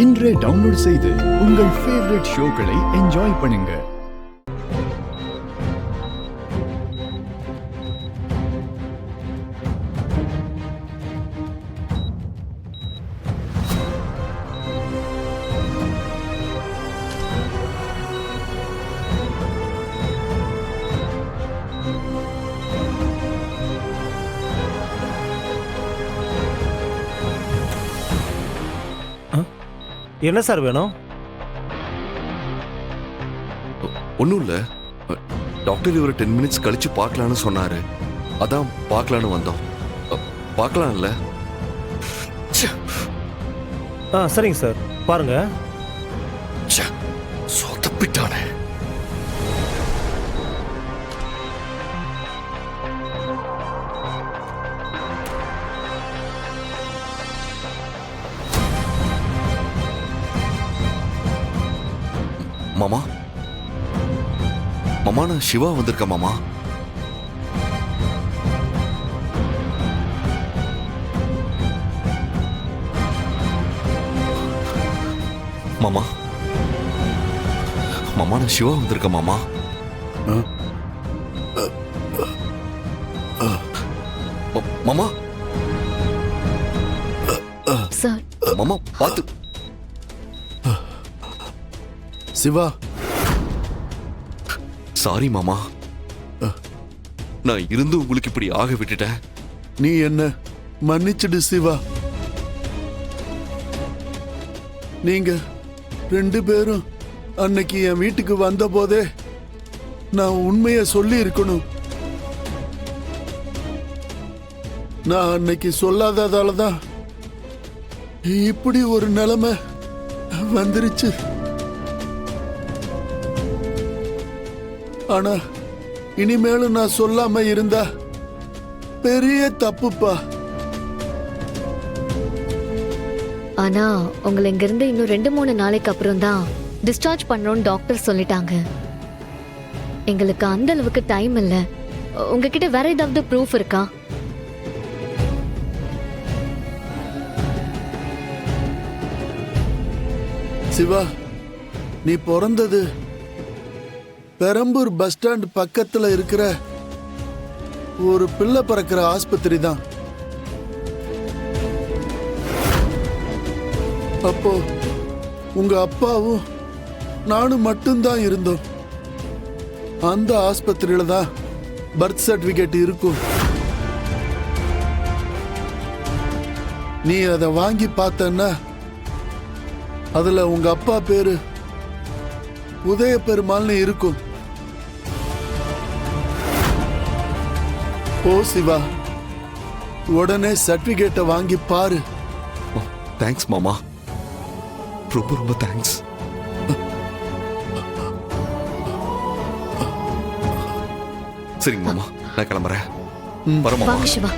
இன்றே டவுன்லோட் செய்து உங்கள் ஃபேவரட் ஷோக்களை என்ஜாய் பண்ணுங்க. என்ன சார் வேணும்? ஒன்றும் இல்லை, டாக்டர் இவர் 10 மினிட்ஸ் கழிச்சு பார்க்கலான்னு சொன்னாரு. அதான் பார்க்கலான்னு வந்தோம். பார்க்கலாம்ல? சரிங்க சார், பாருங்க. சொதப்பிட்டானே. மாமா, மாமா நான் சிவா வந்திருக்கேன் மாமா. மாமா, மாமா நான் சிவா வந்திருக்கேன் மாமா. மாமா சார், மாமா பார்த்து. சிவா, சாரி மாமா, நான் இருந்து உங்களுக்கு இப்படி ஆக விட்டுட்டேன். நீ என்ன மன்னிச்சிடு சிவா. நீங்க 2 பேரும் அன்னைக்கு என் வீட்டுக்கு வந்த போதே நான் உண்மைய சொல்லி இருக்கணும். நான் அன்னைக்கு சொல்லாததாலதான் இப்படி ஒரு நிலைமை வந்துருச்சு. ஆனா இனிமேலும் நான் சொல்லாம இருந்தா பெரிய தப்புப்பா. ஆனா உங்களை இங்க இருந்து இன்னும் 2-3 நாளைக்கு அப்புறம் தான் டிஸ்சார்ஜ் பண்ணணும்னு டாக்டர் சொல்லிட்டாங்க. எங்களுக்கு அந்த அளவுக்கு டைம் இல்ல. உங்ககிட்ட வேற ஏதாவது ப்ரூஃப் இருக்கா? சிவா, நீ பிறந்தது பெரம்பூர் பஸ் ஸ்டாண்ட் பக்கத்துல இருக்கிற ஒரு பிள்ளை பிறக்கிற ஆஸ்பத்திரி தான். அப்போ உங்க அப்பாவும் நானும் மட்டும்தான் இருந்தோம். அந்த ஆஸ்பத்திரியில தான் பர்த் சர்டிபிகேட் இருக்கும். நீ அதை வாங்கி பார்த்தன்னா அதுல உங்க அப்பா பேரு உதய பெருமாள்னு இருக்கும். ஓ சிவா, உடனே சர்டிபிகேட்டை வாங்கி பாரு. தேங்க்ஸ் மாமா, ரொம்ப ரொம்ப தேங்க்ஸ். சரிங்க மாமா, நான் கிளம்புறேன். வரேன் மாமா. வாங்க சிவா.